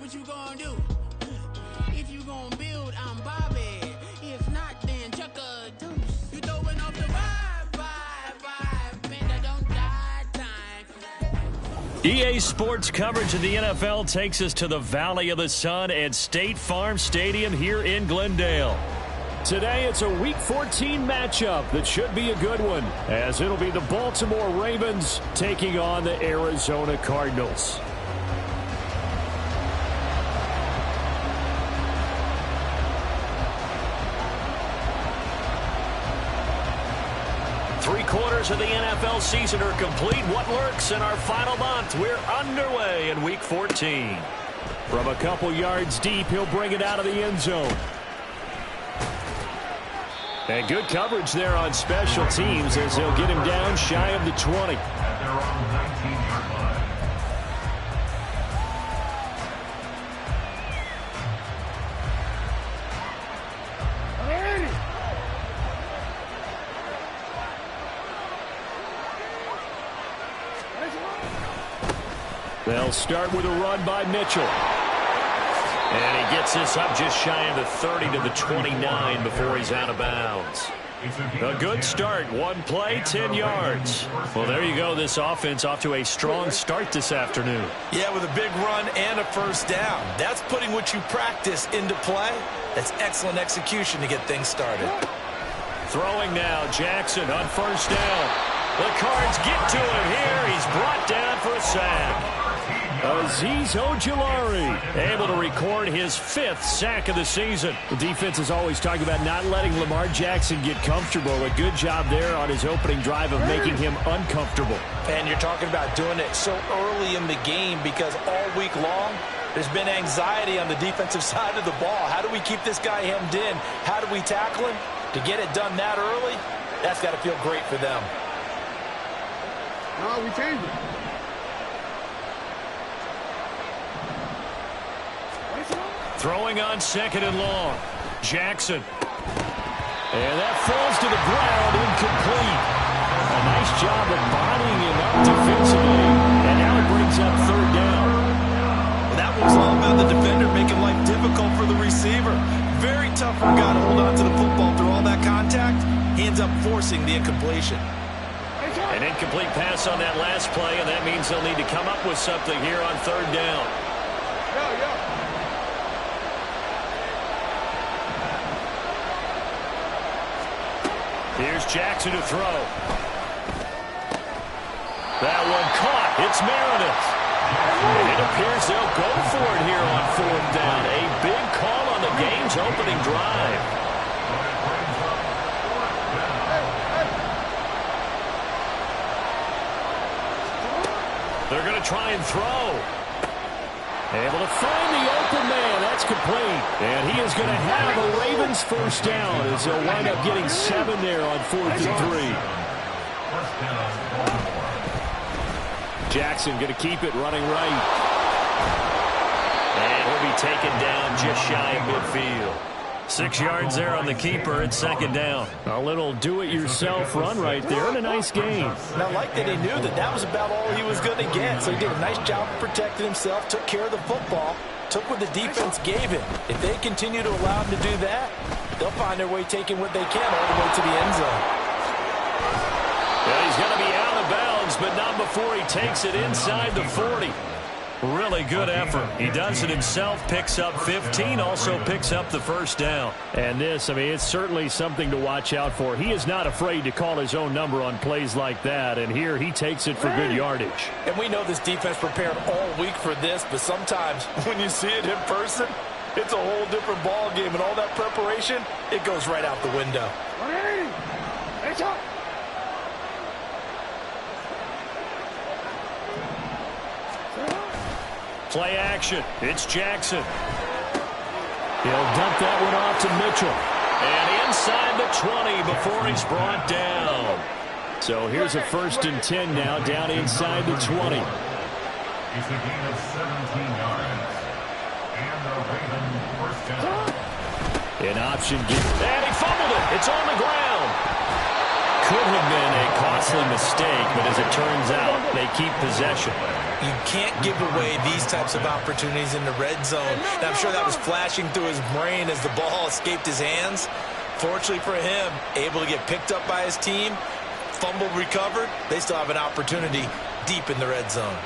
what you gonna do? If you gonna build, I'm Bobby. If not, then chuck a deuce. You throwing off the vibe, man, that don't die time. EA Sports coverage of the NFL takes us to the Valley of the Sun at State Farm Stadium here in Glendale. Today, it's a Week 14 matchup that should be a good one, as it'll be the Baltimore Ravens taking on the Arizona Cardinals. Three-quarters of the NFL season are complete. What lurks in our final month? We're underway in Week 14. From a couple yards deep, he'll bring it out of the end zone. And good coverage there on special teams as they'll get him down shy of the 20. They'll start with a run by Mitchell. And he gets this up just shy of the 30 to the 29 before he's out of bounds. A good start. One play, 10 yards. Well, there you go. This offense off to a strong start this afternoon. Yeah, with a big run and a first down. That's putting what you practice into play. That's excellent execution to get things started. Throwing now, Jackson on first down. The Cards get to him here. He's brought down for a sack. Azeez Ojulari able to record his 5th sack of the season. The defense is always talking about not letting Lamar Jackson get comfortable. A good job there on his opening drive of making him uncomfortable. And you're talking about doing it so early in the game because all week long there's been anxiety on the defensive side of the ball. How do we keep this guy hemmed in? How do we tackle him? To get it done that early, that's got to feel great for them. No, we changed it. Throwing on second and long. Jackson. And that falls to the ground, incomplete. A nice job of bodying him up defensively. And now it brings up third down. Well, that was all about the defender making life difficult for the receiver. Very tough for a guy to hold on to the football through all that contact. He ends up forcing the incompletion. An incomplete pass on that last play, and that means they'll need to come up with something here on third down. Here's Jackson to throw. That one caught. It's Meredith. And it appears they'll go for it here on fourth down. A big call on the game's opening drive. They're going to try and throw. Able to find the open man. That's complete. And he is going to have a Ravens first down as they'll wind up getting 7 there on 4th and 3. Jackson going to keep it running right. And he'll be taken down just shy of midfield. 6 yards there on the keeper at second down. A little do-it-yourself run right there and a nice game. And I like that he knew that that was about all he was going to get. So he did a nice job of protecting himself, took care of the football, took what the defense gave him. If they continue to allow him to do that, they'll find their way taking what they can all the way to the end zone. Well, he's going to be out of bounds, but not before he takes it inside the 40. Really good effort. He does it himself, picks up 15, also picks up the first down. And this, I mean, it's certainly something to watch out for. He is not afraid to call his own number on plays like that, and here he takes it for good yardage. And we know this defense prepared all week for this, but sometimes when you see it in person, it's a whole different ball game, and all that preparation, it goes right out the window. Play action. It's Jackson. He'll dump that one off to Mitchell. And inside the 20 before he's brought down. So here's a 1st and 10 now, down inside the 20. It's a gain of 17 yards. And the Ravens first down. An option. And he fumbled it. It's on the ground. could have been a costly mistake, but as it turns out, they keep possession. You can't give away these types of opportunities in the red zone. And I'm sure that was flashing through his brain as the ball escaped his hands. Fortunately for him, able to get picked up by his team, fumbled, recovered. They still have an opportunity deep in the red zone.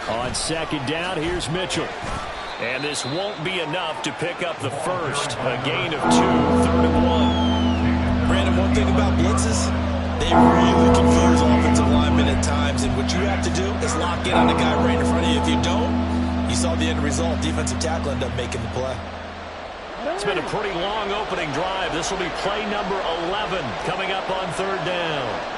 On second down, here's Mitchell. And this won't be enough to pick up the first. A gain of 2, 3rd and 1. Brandon, one thing about blitzes, they really confuse offensive linemen at times. And what you have to do is lock in on the guy right in front of you. If you don't, you saw the end result. Defensive tackle ended up making the play. It's been a pretty long opening drive. This will be play number 11 coming up on 3rd down.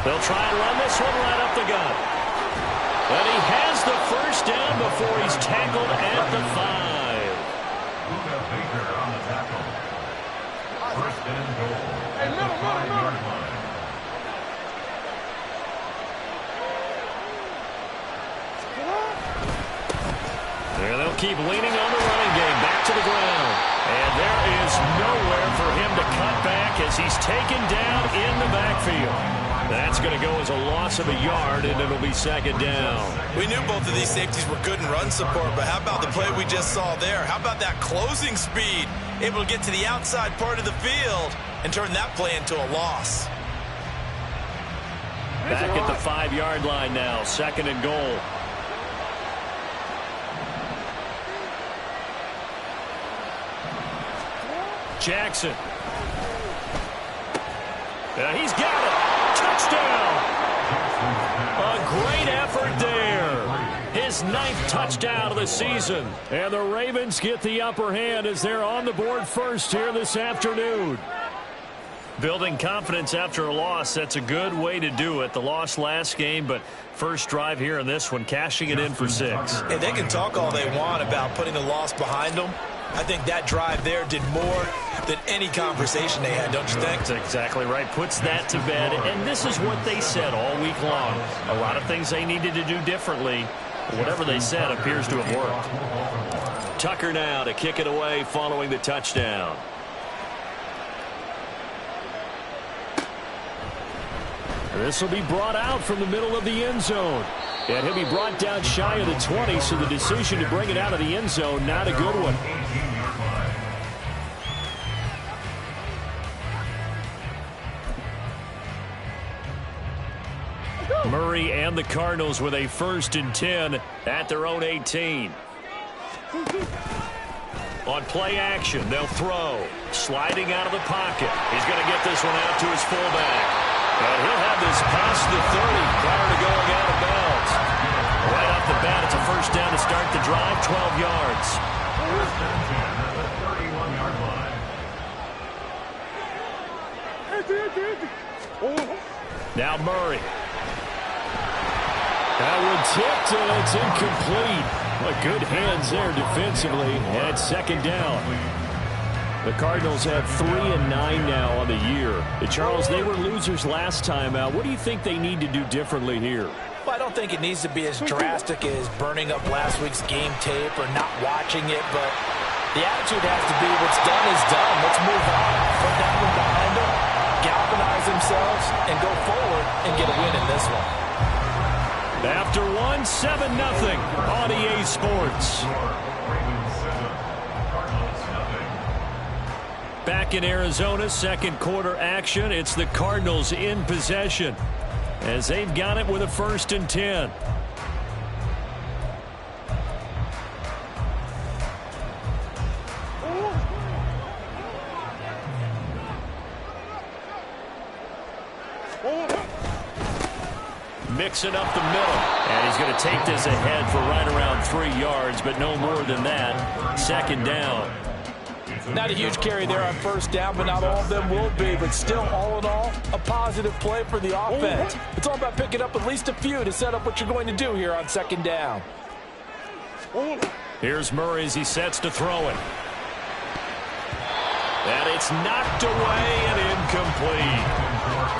They'll try and run this one right up the gut. And he has the first down before he's tackled at the 5. Luka Baker on the tackle. First and goal at the 5-yard line. And they'll keep leaning on the running game. Back to the ground. And there is nowhere for him to cut back as he's taken down in the backfield. That's going to go as a loss of a yard, and it'll be 2nd down. We knew both of these safeties were good in run support, but how about the play we just saw there? How about that closing speed? Able to get to the outside part of the field and turn that play into a loss. Back at the 5-yard line now, 2nd and goal. Jackson. He's got it. Touchdown. A great effort there. His 9th touchdown of the season. And the Ravens get the upper hand as they're on the board first here this afternoon. Building confidence after a loss, that's a good way to do it. The loss last game, but first drive here in this one, cashing it in for 6. And they can talk all they want about putting the loss behind them. I think that drive there did more than any conversation they had, don't you think? That's exactly right. Puts that to bed. And this is what they said all week long. A lot of things they needed to do differently. Whatever they said appears to have worked. Tucker now to kick it away following the touchdown. This will be brought out from the middle of the end zone. And he'll be brought down shy of the 20, so the decision to bring it out of the end zone, not a good one. Murray and the Cardinals with a 1st and 10 at their own 18. On play action, they'll throw. Sliding out of the pocket. He's going to get this one out to his fullback. And he'll have this past the 30 prior to going out of bounds. Right off the bat, it's a 1st down to start the drive, 12 yards. First and 10 at the 31-yard line. Now Murray. That one tipped, and it's incomplete. But good hands there defensively, and it's 2nd down. The Cardinals have 3-9 now on the year. Charles, they were losers last time out. What do you think they need to do differently here? Well, I don't think it needs to be as drastic as burning up last week's game tape or not watching it, but the attitude has to be what's done is done. Let's move on. Put that one behind them, galvanize themselves, and go forward and get a win in this one. After 7-0 on EA Sports. Back in Arizona, 2nd quarter action. It's the Cardinals in possession as they've got it with a 1st and 10. Mixing up the middle. And he's going to take this ahead for right around 3 yards, but no more than that. 2nd down. It's Not a huge carry there on first down, but not all of them will be. But still, all in all, a positive play for the offense. It's all about picking up at least a few to set up what you're going to do here on second down. Here's Murray as he sets to throw it. And it's knocked away and incomplete.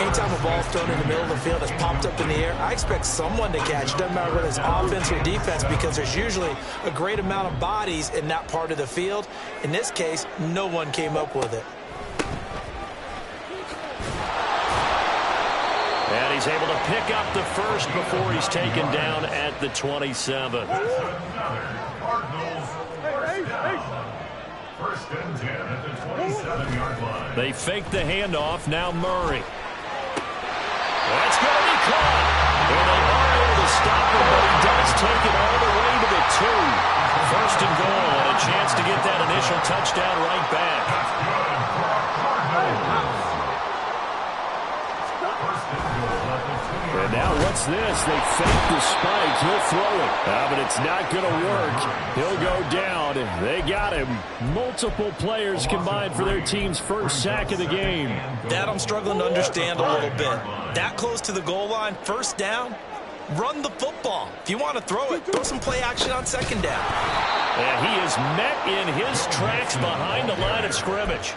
Anytime a ball's thrown in the middle of the field, it's popped up in the air, I expect someone to catch. Doesn't matter whether it's offense or defense, because there's usually a great amount of bodies in that part of the field. In this case, no one came up with it. And he's able to pick up the first before he's taken down at the 27. First and 10 at the 27-yard line. They fake the handoff. Now Murray. That's going to be caught. And they are able to stop him, but he does take it all the way to the 2. First and goal, and a chance to get that initial touchdown right back. And now what's this? They fake the spike. He'll throw it. But it's not going to work. He'll go down. They got him. Multiple players combined for their team's first sack of the game. That I'm struggling to understand a little bit. That close to the goal line, first down, run the football. If you want to throw it, throw some play action on second down. And he is met in his tracks behind the line of scrimmage.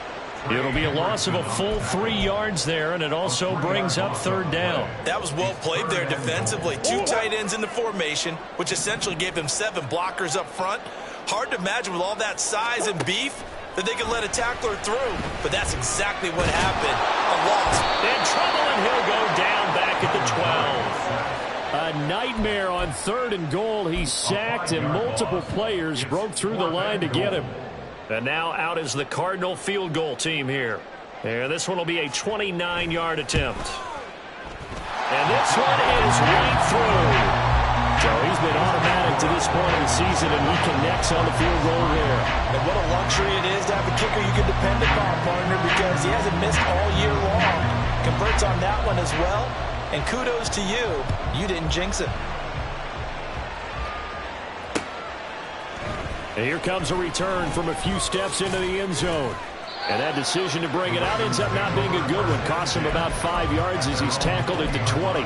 It'll be a loss of a full 3 yards there, and it also brings up third down. That was well played there defensively. 2 tight ends in the formation, which essentially gave them 7 blockers up front. Hard to imagine with all that size and beef that they could let a tackler through, but that's exactly what happened. A loss. In trouble, and he'll go down back at the 12. A nightmare on third and goal. He's sacked, and multiple players broke through the line to get him. And now out is the Cardinal field goal team here. And this one will be a 29-yard attempt. And this one is right through. So he's been automatic to this point of the season, and he connects on the field goal there. And what a luxury it is to have a kicker you can depend upon, partner, because he hasn't missed all year long. Converts on that one as well. And kudos to you. You didn't jinx it. And here comes a return from a few steps into the end zone. And that decision to bring it out ends up not being a good one. Costs him about 5 yards as he's tackled at the 20.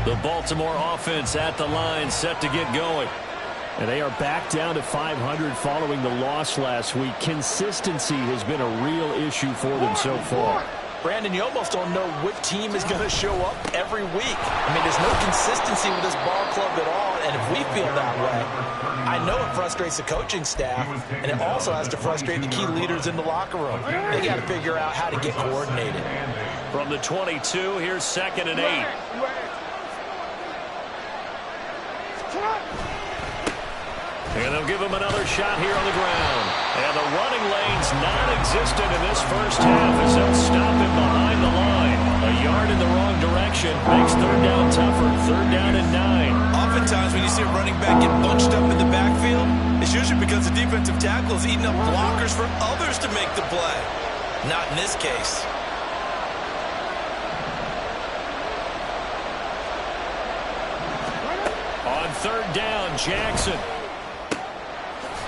The Baltimore offense at the line, set to get going. And they are back down to 500 following the loss last week. Consistency has been a real issue for them so far. Brandon, you almost don't know what team is going to show up every week. I mean, there's no consistency with this ball club at all, and if we feel that way, I know it frustrates the coaching staff, and it also has to frustrate the key leaders in the locker room. They got to figure out how to get coordinated. From the 22, here's 2nd and 8. And they'll give him another shot here on the ground. And the running lane's non-existent in this first half as they'll stop him behind the line. A yard in the wrong direction makes third down tougher. Third down and 9. Oftentimes when you see a running back get bunched up in the backfield, it's usually because the defensive tackle is eating up blockers for others to make the play. Not in this case. On third down, Jackson.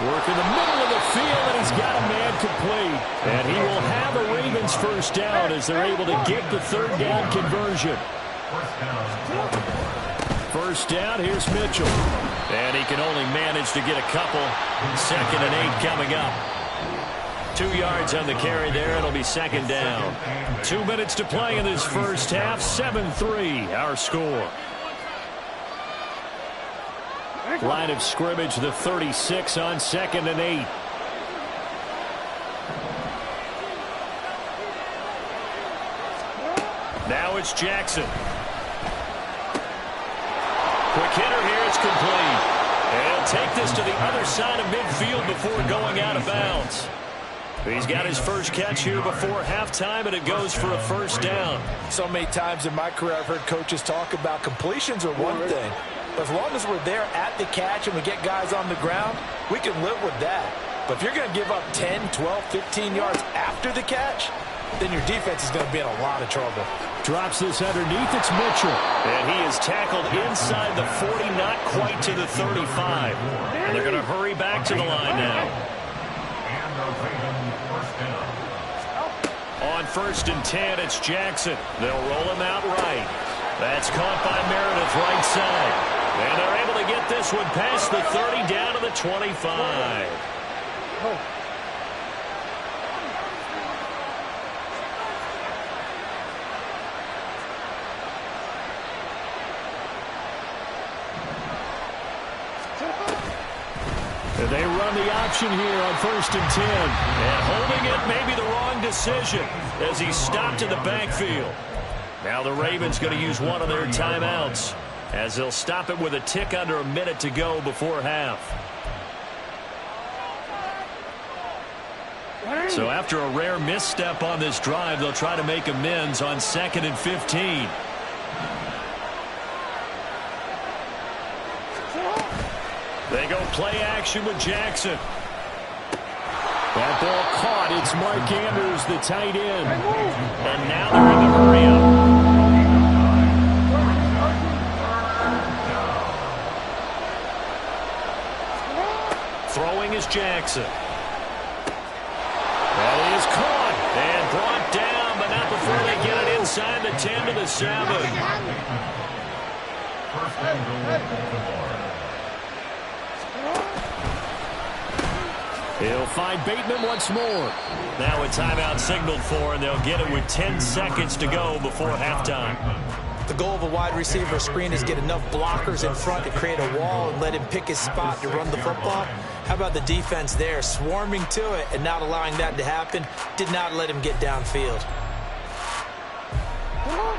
Work in the middle of the field, and he's got a man complete. And he will have a Ravens first down as they're able to get the third down conversion. First down, here's Mitchell. And he can only manage to get a couple. 2nd and 8 coming up. 2 yards on the carry there. It'll be 2nd down. 2 minutes to play in this first half. 7-3, our score. Line of scrimmage, the 36 on 2nd and 8. Now it's Jackson. Quick hitter here, it's complete. And he'll take this to the other side of midfield before going out of bounds. He's got his first catch here before halftime, and it goes for a first down. So many times in my career I've heard coaches talk about completions are one thing, But as long as we're there at the catch and we get guys on the ground, we can live with that. But if you're going to give up 10, 12, 15 yards after the catch, then your defense is going to be in a lot of trouble. Drops this underneath. It's Mitchell. And he is tackled inside the 40, not quite to the 35. And they're going to hurry back to the line now. On 1st and 10, it's Jackson. They'll roll him out right. That's caught by Meredith right side. And they're able to get this one past the 30 down to the 25. And they run the option here on 1st and 10. And holding it may be the wrong decision as he's stopped in the backfield. Now the Ravens going to use one of their timeouts as they'll stop it with a tick under a minute to go before half. So after a rare misstep on this drive, they'll try to make amends on 2nd and 15. They go play action with Jackson. That ball caught. It's Mark Andrews, the tight end. And now they're in the hurry-up. Throwing is Jackson. That is caught and brought down, but not before they get it inside the 10 to the 7. First and goal. He'll find Bateman once more. Now a timeout signaled for, and they'll get it with 10 seconds to go before halftime. The goal of a wide receiver screen is get enough blockers in front to create a wall and let him pick his spot to run the football. How about the defense there, swarming to it and not allowing that to happen? Did not let him get downfield.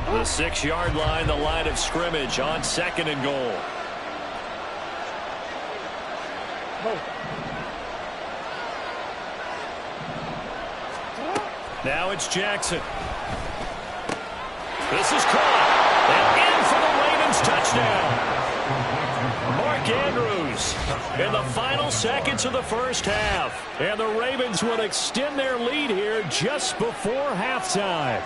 The 6-yard line, the line of scrimmage on 2nd and goal. Now it's Jackson. This is caught. And in for the Ravens touchdown. Mark Andrews in the final seconds of the first half. And the Ravens will extend their lead here just before halftime.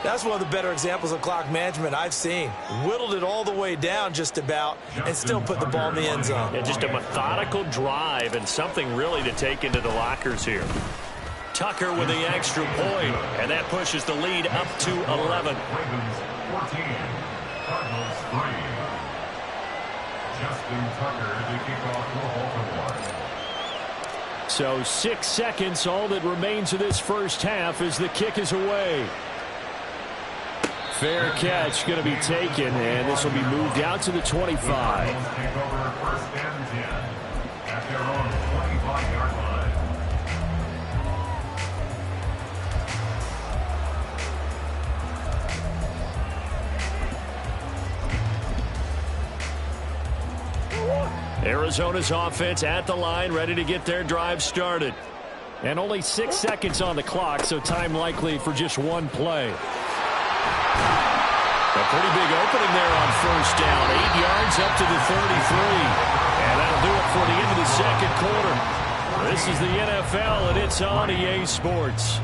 That's one of the better examples of clock management I've seen. Whittled it all the way down just about and still put the ball in the end zone. Yeah, just a methodical drive and something really to take into the lockers here. Tucker with the extra point, and that pushes the lead up to 11. Ravens 14, Cardinals 3. Justin Tucker to kick off for Baltimore. So 6 seconds, all that remains of this first half as the kick is away. Fair catch going to be taken, and this will be moved out to the 25. Cardinals take over 1st and 10 at their own 25-yard line. Arizona's offense at the line, ready to get their drive started. And only 6 seconds on the clock, so time likely for just one play. A pretty big opening there on 1st down. 8 yards up to the 33. And that'll do it for the end of the second quarter. This is the NFL, and it's on EA Sports.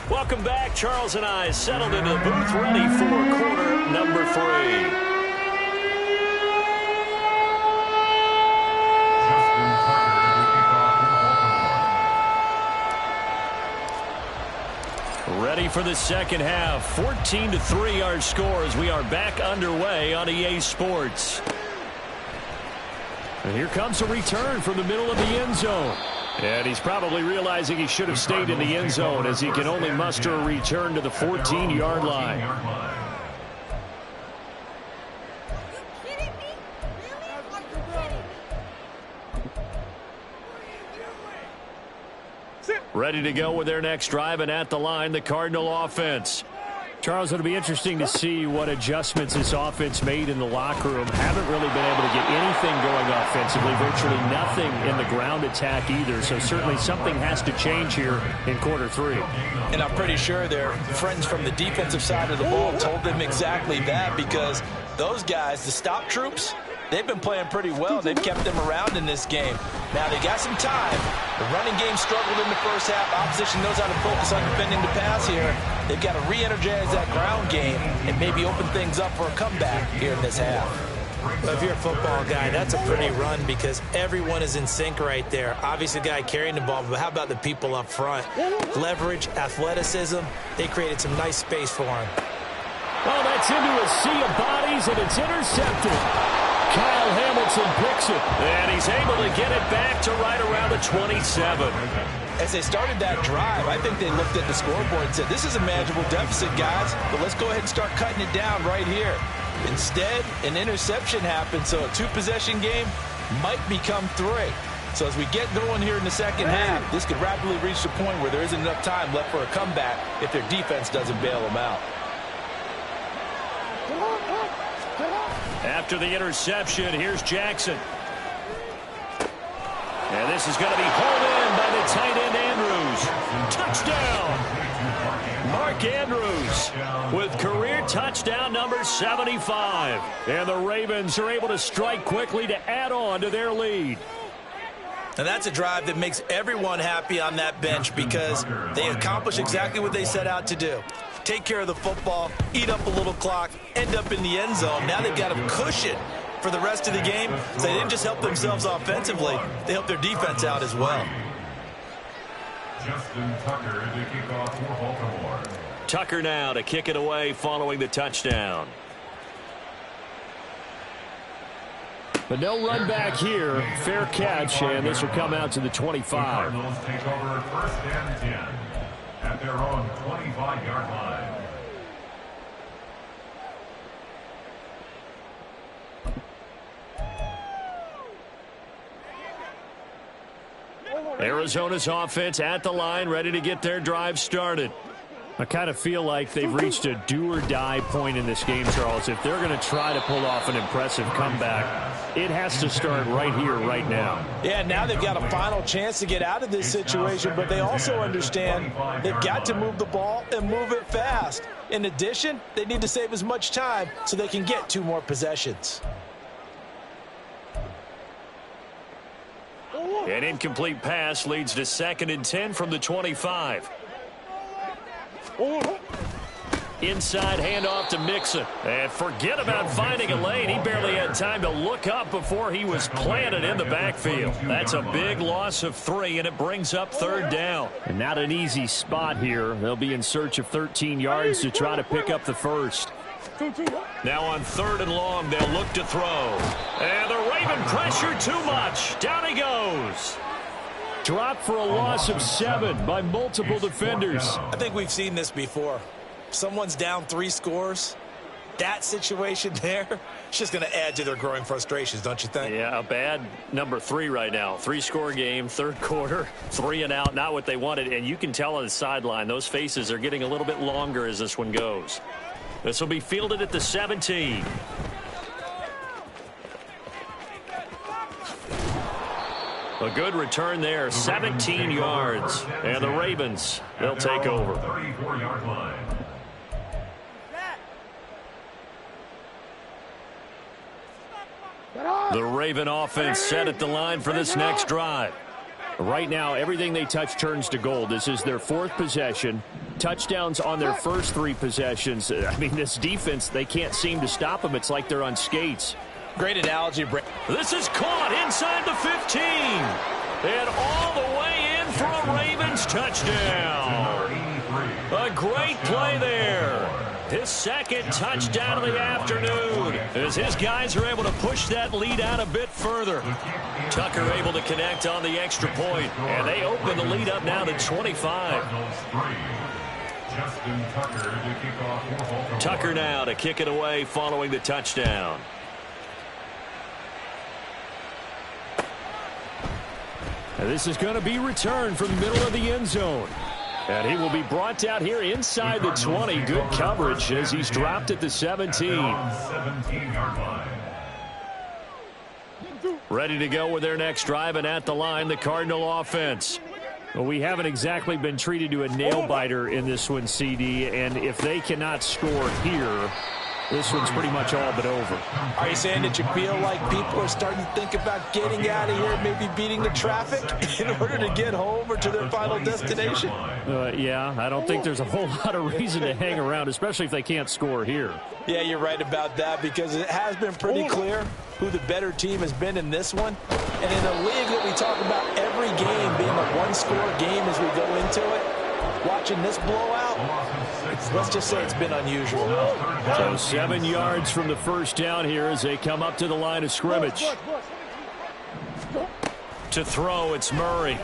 Welcome back. Charles and I settled into the booth, ready for quarter number 3. Justin Tucker to kick off for Baltimore. Ready for the second half. 14-3 our score as we are back underway on EA Sports. And here comes a return from the middle of the end zone. And he's probably realizing he should have stayed in the end zone as he can only muster a return to the 14-yard line. ready to go with their next drive, and at the line, the Cardinal offense. Charles, it'll be interesting to see what adjustments this offense made in the locker room. Haven't really been able to get anything going offensively, virtually nothing in the ground attack either. So certainly something has to change here in quarter 3. And I'm pretty sure their friends from the defensive side of the ball told them exactly that, because those guys, the stop troops, they've been playing pretty well. They've kept them around in this game. Now, they got some time. The running game struggled in the first half. Opposition knows how to focus on defending the pass here. They've got to re-energize that ground game and maybe open things up for a comeback here in this half. Well, if you're a football guy, that's a pretty run because everyone is in sync right there. Obviously, the guy carrying the ball, but how about the people up front? Leverage, athleticism, they created some nice space for him. Oh, that's into a sea of bodies, and it's intercepted. Kyle Hamilton picks it. And he's able to get it back to right around the 27. As they started that drive, I think they looked at the scoreboard and said, this is a manageable deficit, guys, but let's go ahead and start cutting it down right here. Instead, an interception happened, so a 2-possession game might become 3. So as we get going here in the second half, this could rapidly reach the point where there isn't enough time left for a comeback if their defense doesn't bail them out. After the interception, here's Jackson. And this is going to be hauled in by the tight end Andrews. Touchdown! Mark Andrews with career touchdown number 75. And the Ravens are able to strike quickly to add on to their lead. And that's a drive that makes everyone happy on that bench because they accomplish exactly what they set out to do. Take care of the football, eat up a little clock, end up in the end zone. Now they've got a cushion for the rest of the game. So they didn't just help themselves offensively, they helped their defense out as well. Justin Tucker to kick off for Baltimore. Tucker now to kick it away following the touchdown. But no run back here. Fair catch, and this will come out to the 25. The Cardinals take over 1st and 10 at their own 25-yard line. Arizona's offense at the line, ready to get their drive started. I kind of feel like they've reached a do-or-die point in this game, Charles. If they're going to try to pull off an impressive comeback, it has to start right here, right now. Yeah, now they've got a final chance to get out of this situation, but they also understand they've got to move the ball and move it fast. In addition, they need to save as much time so they can get 2 more possessions. An incomplete pass leads to 2nd and 10 from the 25. Inside handoff to Mixon. And forget about finding a lane. He barely had time to look up before he was planted in the backfield. That's a big loss of 3, and it brings up 3rd down. And not an easy spot here. They'll be in search of 13 yards to try to pick up the first. Now on 3rd and long, they'll look to throw. And the Raven pressure too much. Down he goes. Dropped for a loss of 7 by multiple defenders. I think we've seen this before. Someone's down 3 scores. That situation there, it's just going to add to their growing frustrations, don't you think? Yeah, a bad number 3 right now. 3-score game, 3rd quarter, 3 and out, not what they wanted. And you can tell on the sideline, those faces are getting a little bit longer as this one goes. This will be fielded at the 17. A good return there, 17 yards. And the Ravens, they'll take over. 34-yard line. The Raven offense set at the line for this next drive. Right now, everything they touch turns to gold. This is their 4th possession. Touchdowns on their first 3 possessions. I mean, this defense, they can't seem to stop them. It's like they're on skates. Great analogy, Brent. This is caught inside the 15. And all the way in for a Ravens touchdown. A great play there. His 2nd touchdown of the afternoon as his guys are able to push that lead out a bit further. Tucker able to connect on the extra point, and they open the lead up now to 25. Tucker now to kick it away following the touchdown. And this is going to be returned from the middle of the end zone. And he will be brought out here inside the 20. Good coverage as he's dropped at the 17. Ready to go with their next drive, and at the line, the Cardinal offense. Well, we haven't exactly been treated to a nail-biter in this one, CD, and if they cannot score here, this one's pretty much all but over. Are you saying that you feel like people are starting to think about getting out of here, maybe beating the traffic in order to get home or to their final destination? Yeah, I don't think there's a whole lot of reason to hang around, especially if they can't score here. Yeah, you're right about that, because it has been pretty clear who the better team has been in this one. And in a league that we talk about every game being a one-score game as we go into it, watching this blowout, let's just say it's been unusual. So 7 yards from the first down here as they come up to the line of scrimmage. To throw, it's Murray.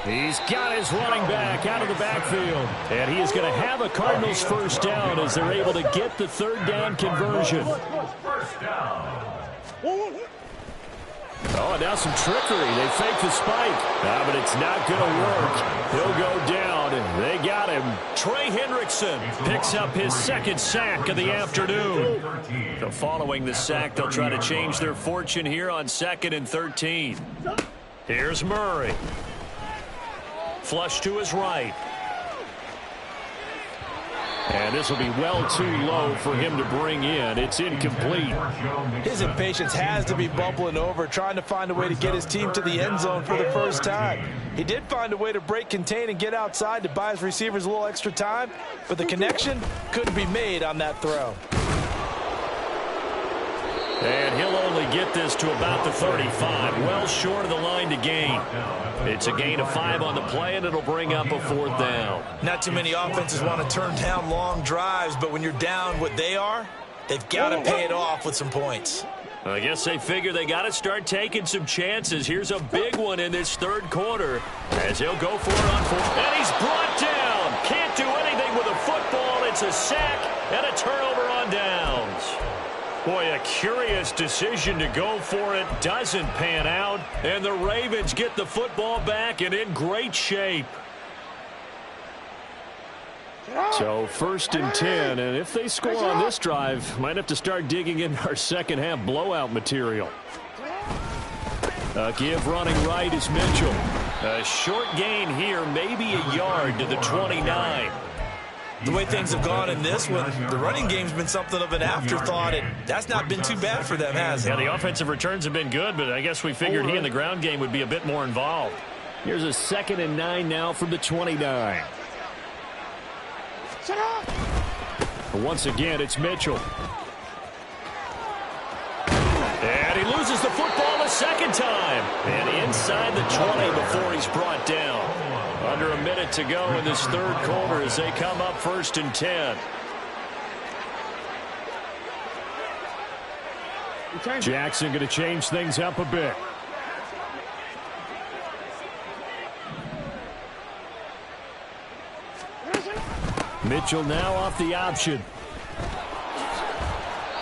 He's got his running back out of the backfield. And he is going to have a Cardinals first down as they're able to get the third down conversion. Oh, and now some trickery. They fake the spike. But it's not going to work. He'll go down, and they got him. Trey Hendrickson picks up his second sack of the afternoon. So following the sack, they'll try to change their fortune here on 2nd and 13. Here's Murray. Flush to his right. And this will be well too low for him to bring in. It's incomplete. His impatience has to be bubbling over, trying to find a way to get his team to the end zone for the first time. He did find a way to break contain and get outside to buy his receivers a little extra time, but the connection couldn't be made on that throw. And he'll only get this to about the 35, well short of the line to gain. It's a gain of 5 on the play, and it'll bring up a 4th down. Not too many offenses want to turn down long drives, but when you're down what they are, they've got to pay it off with some points. I guess they figure they got to start taking some chances. Here's a big one in this third quarter as he'll go for it on 4th. And he's brought down. Can't do anything with a football. It's a sack and a turnover on downs. Boy, a curious decision to go for it. Doesn't pan out. And the Ravens get the football back and in great shape. So 1st and 10. And if they score on this drive, might have to start digging in our second half blowout material. Give running right is Mitchell. A short gain here, maybe a yard to the 29. The way things have gone in this one, the running game's been something of an afterthought, and that's not been too bad for them, has it? Yeah, the offensive returns have been good, but I guess we figured he in the ground game would be a bit more involved. Here's a 2nd and 9 now from the 29. Once again, it's Mitchell. And he loses the football a second time. And inside the 20 before he's brought down. Under a minute to go in this third quarter as they come up 1st and 10. Jackson going to change things up a bit. Mitchell now off the option.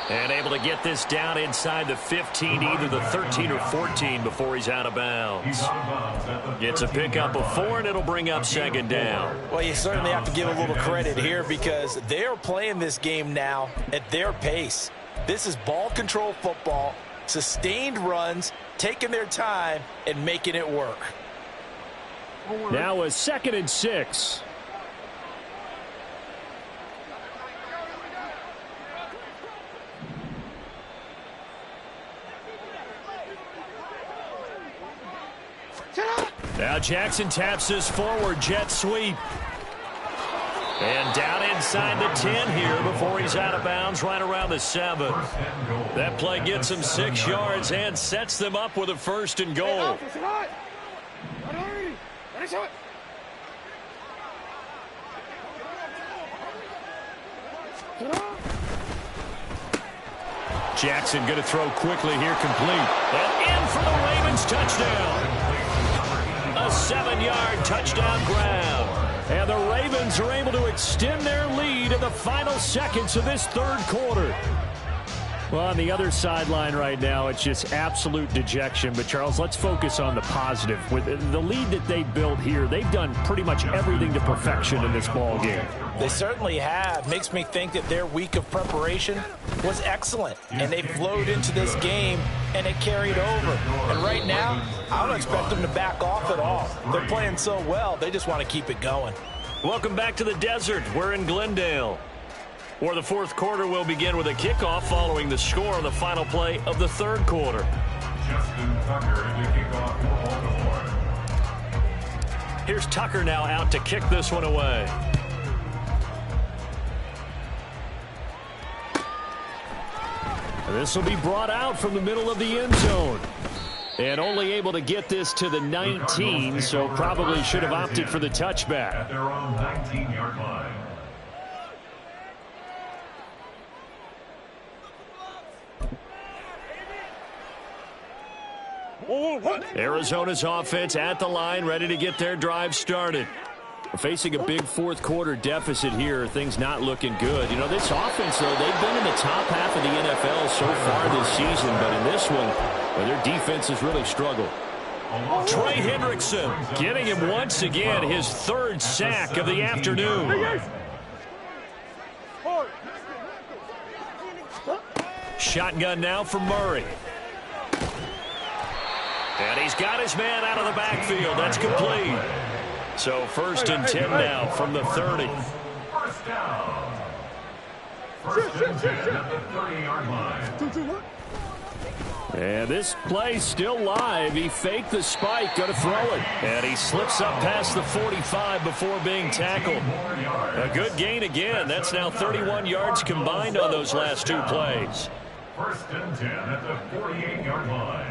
And able to get this down inside the 15, either the 13 or 14 before he's out of bounds. Gets a pickup of 4, and it'll bring up 2nd down. Well, you certainly have to give a little credit here because they're playing this game now at their pace. This is ball control football, sustained runs, taking their time, and making it work. Now a 2nd and 6. Now Jackson taps this forward jet sweep. And down inside the 10 here before he's out of bounds right around the 7. That play gets him 6 yards and sets them up with a 1st and goal. Jackson going to throw quickly here, complete. And in for the Ravens touchdown. A 7-yard touchdown grab. And the Ravens are able to extend their lead in the final seconds of this third quarter. Well, on the other sideline right now, it's just absolute dejection. But, Charles, let's focus on the positive. With the lead that they built here, they've done pretty much everything to perfection in this ball game. They certainly have. Makes me think that their week of preparation was excellent. And they flowed into this game, and it carried over. And right now, I don't expect them to back off at all. They're playing so well, they just want to keep it going. Welcome back to the desert. We're in Glendale. Or the fourth quarter will begin with a kickoff following the score on the final play of the third quarter. Justin Tucker to kick off for Baltimore. Here's Tucker now out to kick this one away. This will be brought out from the middle of the end zone. And only able to get this to the 19, so probably should have opted for the touchback. At their own 19-yard line. Arizona's offense at the line, ready to get their drive started. Facing a big fourth quarter deficit here, things not looking good. You know, this offense, though, they've been in the top half of the NFL so far this season, but in this one, well, their defense has really struggled. Trey Hendrickson getting him once again, his third sack of the afternoon. Shotgun now for Murray. And he's got his man out of the backfield. That's complete. So first and 10 now from the 30. First down. First and 10 at the 30-yard line. And this play still live. He faked the spike, going to throw it. And he slips up past the 45 before being tackled. A good gain again. That's now 31 yards combined on those last two plays. First and 10 at the 48-yard line.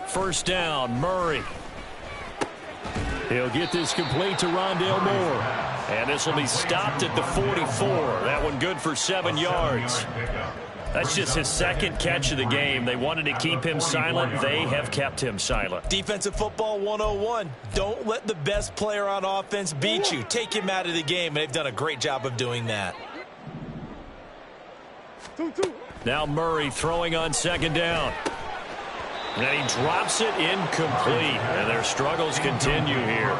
First down, Murray. He'll get this complete to Rondale Moore. And this will be stopped at the 44. That one good for 7 yards. That's just his second catch of the game. They wanted to keep him silent. They have kept him silent. Defensive football 101. Don't let the best player on offense beat you. Take him out of the game, and they've done a great job of doing that. Now Murray throwing on second down. And he drops it incomplete. And their struggles continue here.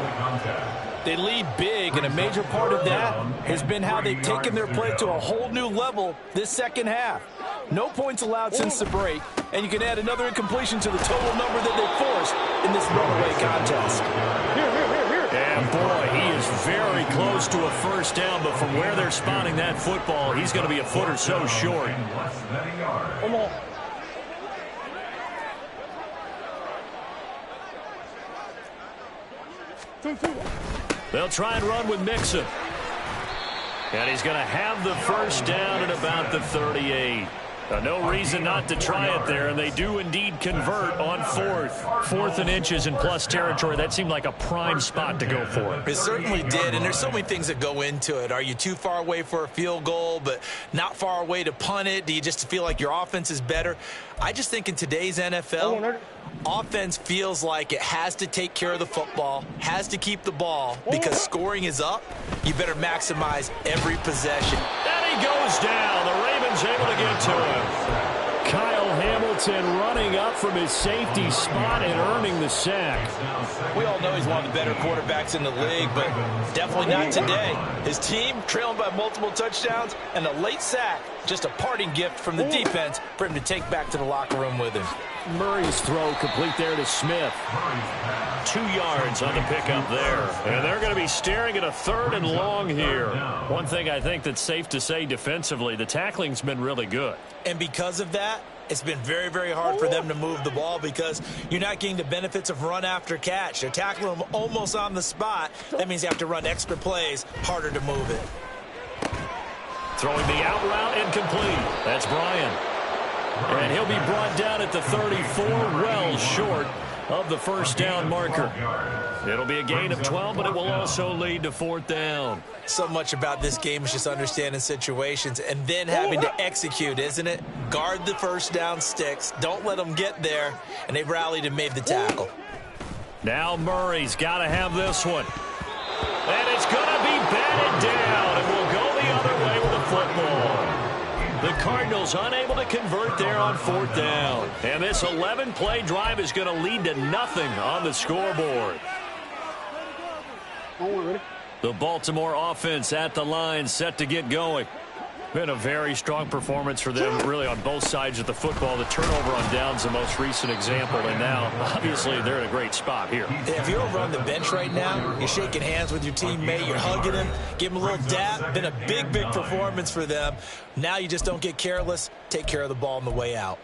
They lead big, and a major part of that has been how they've taken their play to a whole new level this second half. No points allowed since the break, and you can add another incompletion to the total number that they forced in this runaway contest. And boy, he is very close to a first down, but from where they're spotting that football, he's going to be a foot or so short. Come on. They'll try and run with Mixon. And he's going to have the first down at about the 38. No reason not to try it there, and they do indeed convert on fourth and inches in plus territory. That seemed like a prime spot to go for. It certainly did, and there's so many things that go into it. Are you too far away for a field goal, but not far away to punt it? Do you just feel like your offense is better? I just think in today's NFL, offense feels like it has to take care of the football, has to keep the ball, because scoring is up. You better maximize every possession. And he goes down. The Ravens able to get to him. Kyle Hamilton running up from his safety spot and earning the sack. We all know he's one of the better quarterbacks in the league, but definitely not today. His team trailing by multiple touchdowns, and a late sack, just a parting gift from the defense for him to take back to the locker room with him. Murray's throw complete there to Smith. 2 yards on the pickup there. And they're going to be staring at a third and long here. One thing I think that's safe to say defensively, the tackling's been really good. And because of that, it's been very, very hard for them to move the ball because you're not getting the benefits of run after catch. They're tackling them almost on the spot. That means you have to run extra plays, harder to move it. Throwing the out route incomplete. That's Bryant. And he'll be brought down at the 34, well short of the first down marker. It'll be a gain of 12, but it will also lead to fourth down. So much about this game is just understanding situations and then having to execute, isn't it? Guard the first down sticks. Don't let them get there. And they've rallied and made the tackle. Now Murray's got to have this one. And it's going to be batted down. It will go the football. The Cardinals unable to convert there on 4th down. And this 11-play drive is going to lead to nothing on the scoreboard. The Baltimore offense at the line, set to get going. Been a very strong performance for them, really, on both sides of the football. The turnover on downs the most recent example, and now, obviously, they're in a great spot here. If you're over on the bench right now, you're shaking hands with your teammate, you're hugging him, give him a little dap. Been a big, big performance for them. Now you just don't get careless. Take care of the ball on the way out.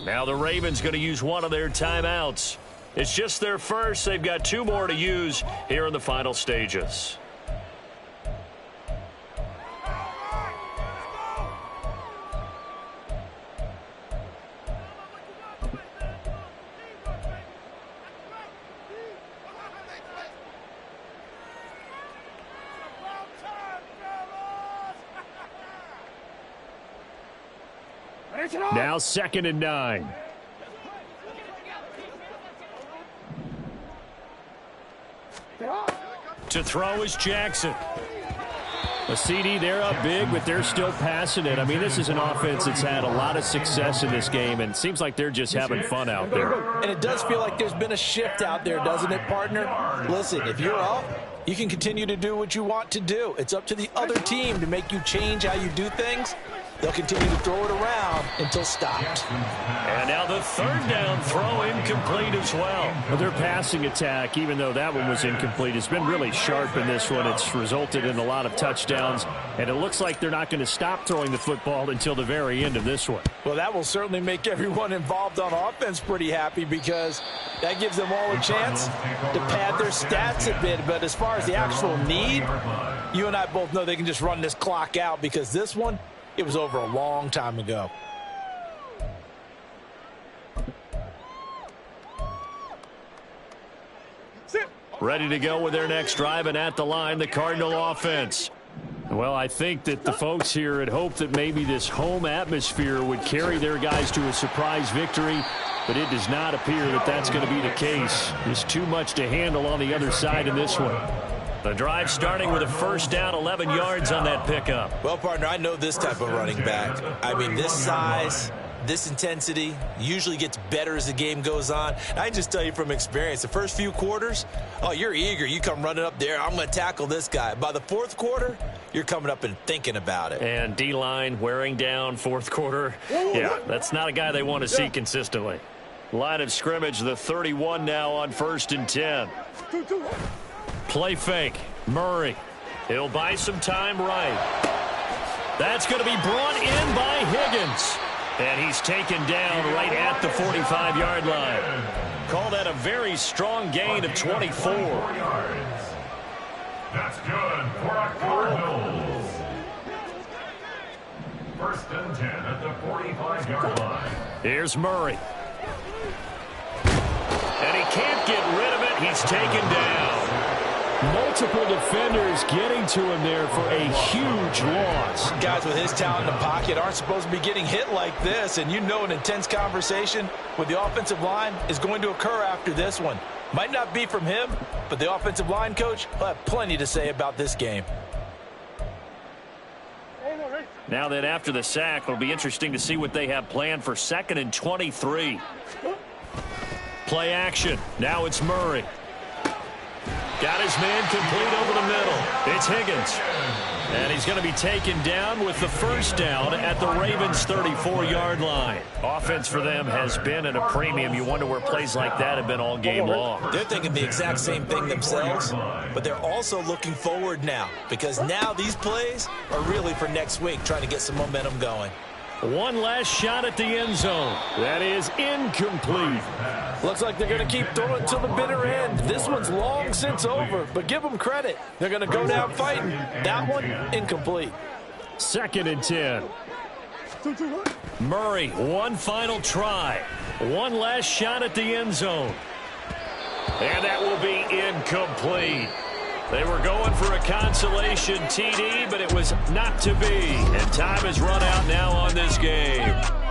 Now the Ravens going to use one of their timeouts. It's just their first. They've got 2 more to use here in the final stages. Now 2nd and 9. To throw is Jackson. A CD, they're up big, but they're still passing it. I mean, this is an offense that's had a lot of success in this game, and it seems like they're just having fun out there. And it does feel like there's been a shift out there, doesn't it, partner? Listen, if you're up, you can continue to do what you want to do. It's up to the other team to make you change how you do things. They'll continue to throw it around until stopped. And now the 3rd down throw incomplete as well. But their passing attack, even though that one was incomplete, has been really sharp in this one. It's resulted in a lot of touchdowns, and it looks like they're not going to stop throwing the football until the very end of this one. Well, that will certainly make everyone involved on offense pretty happy, because that gives them all a chance to pad their stats a bit. But as far as the actual need, you and I both know they can just run this clock out, because this one, it was over a long time ago. Ready to go with their next drive, and at the line, the Cardinal offense. Well, I think that the folks here had hoped that maybe this home atmosphere would carry their guys to a surprise victory, but it does not appear that that's going to be the case. There's too much to handle on the other side in this one. The drive starting with a 1st down, 11 yards on that pickup. Well, partner, I know this type of running back. I mean, this size, this intensity usually gets better as the game goes on. And I just tell you from experience, the first few quarters, oh, you're eager. You come running up there, I'm going to tackle this guy. By the 4th quarter, you're coming up and thinking about it. And D-line wearing down 4th quarter. Yeah, that's not a guy they want to see consistently. Line of scrimmage, the 31 now on 1st and 10. Play fake. Murray. He'll buy some time right. That's going to be brought in by Higgins. And he's taken down right at the 45-yard line. Call that a very strong gain of 24. That's good for a Cardinals. 1st and 10 at the 45-yard line. Here's Murray. And he can't get rid of it. He's taken down. Multiple defenders getting to him there for a huge loss. Guys with his talent in the pocket aren't supposed to be getting hit like this, and you know an intense conversation with the offensive line is going to occur after this one. Might not be from him, but the offensive line coach will have plenty to say about this game. Now then, after the sack, it'll be interesting to see what they have planned for 2nd and 23. Play action. Now it's Murray. Got his man complete over the middle. It's Higgins. And he's going to be taken down with the 1st down at the Ravens' 34-yard line. Offense for them has been at a premium. You wonder where plays like that have been all game long. They're thinking the exact same thing themselves, but they're also looking forward now, because now these plays are really for next week, trying to get some momentum going. One last shot at the end zone. That is incomplete. Looks like they're going to keep throwing to the bitter end. This one's long since over, but give them credit. They're going to go down fighting. That one, incomplete. 2nd and 10. Murray, one final try. One last shot at the end zone. And that will be incomplete. They were going for a consolation TD, but it was not to be. And time has run out now on this game.